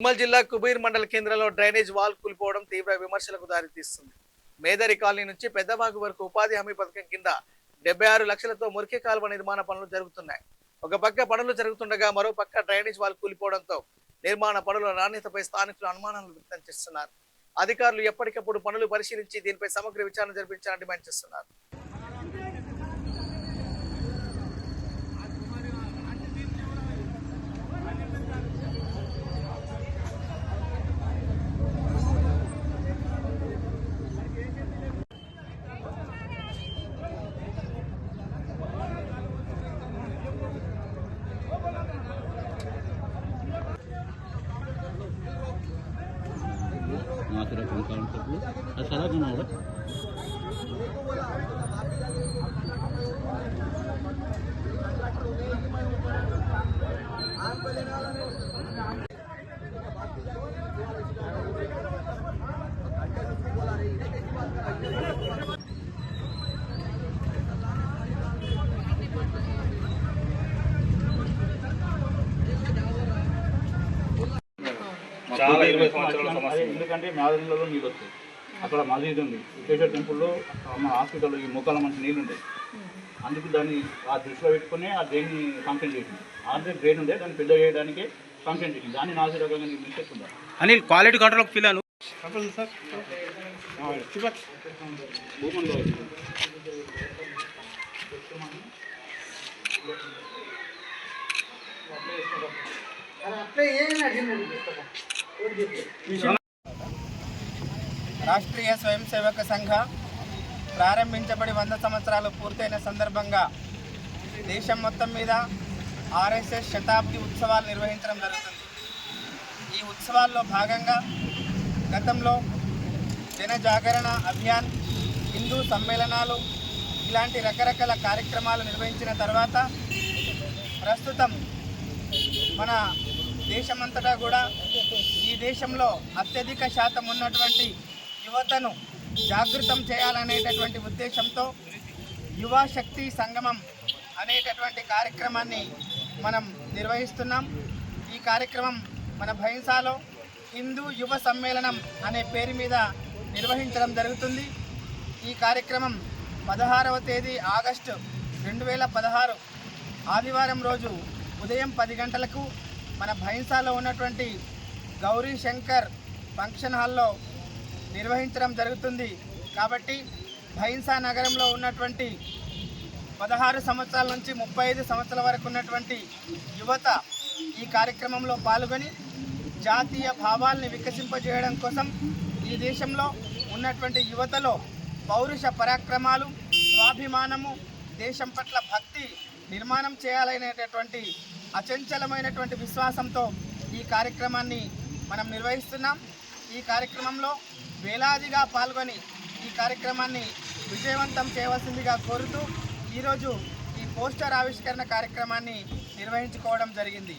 నిర్మల్ జిల్లా కుబీర్ మండల కేంద్రంలో డ్రైనేజ్ వాల్ కూలిపోవడం తీవ్ర విమర్శలకు దారితీస్తుంది. మేదరి కాలనీ నుంచి పెద్దబాగు వరకు ఉపాధి హామీ పథకం కింద 76 లక్షలతో మురికి కాలువ నిర్మాణ పనులు జరుగుతున్నాయి. ఒక పక్క పనులు జరుగుతుండగా మరో పక్క డ్రైనేజ్ వాల్ కూలిపోవడంతో నిర్మాణ పనుల నాణ్యతపై స్థానికులు అనుమానాలు వ్యక్తం చేస్తున్నారు. అధికారులు ఎప్పటికప్పుడు పనులు పరిశీలించి దీనిపై సమగ్ర విచారణ జరిపించాలని డిమాండ్ చేస్తున్నారు. చాలా 20 సంవత్సరాల సమస్య. ఎందుకంటే మాదిరిలో నీళ్ళు వస్తాయి. అక్కడ మసీదు ఉంది, విశ్వేశ్వర టెంపుల్లో మన హాస్పిటల్లో ఈ మొక్కల మంచి నీళ్ళు ఉంటాయి. అందుకు దాన్ని ఆ దృష్టిలో పెట్టుకుని ఆ డ్రైన్ని ఫంక్షన్ చేసింది. ఆల్రెడీ డ్రైన్ ఉండే దాన్ని పెద్ద చేయడానికి ఫంక్షన్ చేసింది. దాన్ని నాసి రకంగా నీళ్ళు తీసుకుంటారు. అనిల్ క్వాలిటీ కంట్రోల్ పిల్లను సార్ రాష్ట్రీయ స్వయం సేవక సంఘ ప్రారంభించబడి 100 సంవత్సరాలు పూర్తయిన సందర్భంగా దేశం మొత్తం మీద ఆర్ఎస్ఎస్ శతాబ్ది ఉత్సవాలు నిర్వహించడం జరుగుతుంది. ఈ ఉత్సవాల్లో భాగంగా గతంలో జన జాగరణ అభియాన్, హిందూ సమ్మేళనాలు ఇలాంటి రకరకాల కార్యక్రమాలు నిర్వహించిన తర్వాత ప్రస్తుతం మన దేశమంతటా కూడా ఈ దేశంలో అత్యధిక శాతం ఉన్నటువంటి యువతను జాగృతం చేయాలనేటటువంటి ఉద్దేశంతో యువ శక్తి సంగమం అనేటటువంటి కార్యక్రమాన్ని మనం నిర్వహిస్తున్నాం. ఈ కార్యక్రమం మన భైంసాలో హిందూ యువ సమ్మేళనం అనే పేరు మీద నిర్వహించడం జరుగుతుంది. ఈ కార్యక్రమం 16వ తేదీ ఆగస్టు 2016 ఆదివారం రోజు ఉదయం 10 గంటలకు మన భైంసాలో ఉన్నటువంటి గౌరీ శంకర్ ఫంక్షన్ హాల్లో నిర్వహించడం జరుగుతుంది. కాబట్టి భైంసా నగరంలో ఉన్నటువంటి 16 సంవత్సరాల నుంచి 35 సంవత్సరాల వరకు ఉన్నటువంటి యువత ఈ కార్యక్రమంలో పాల్గొని జాతీయ భావాల్ని వికసింపజేయడం కోసం ఈ దేశంలో ఉన్నటువంటి యువతలో పౌరుష పరాక్రమాలు, స్వాభిమానము, దేశం పట్ల భక్తి నిర్మాణం చేయాలనేటటువంటి అచంచలమైనటువంటి విశ్వాసంతో ఈ కార్యక్రమాన్ని మనం నిర్వహిస్తున్నాం. ఈ కార్యక్రమంలో వేలాదిగా పాల్గొని ఈ కార్యక్రమాన్ని విజయవంతం చేయవలసిందిగా కోరుతూ ఈరోజు ఈ పోస్టర్ ఆవిష్కరణ కార్యక్రమాన్ని నిర్వహించుకోవడం జరిగింది.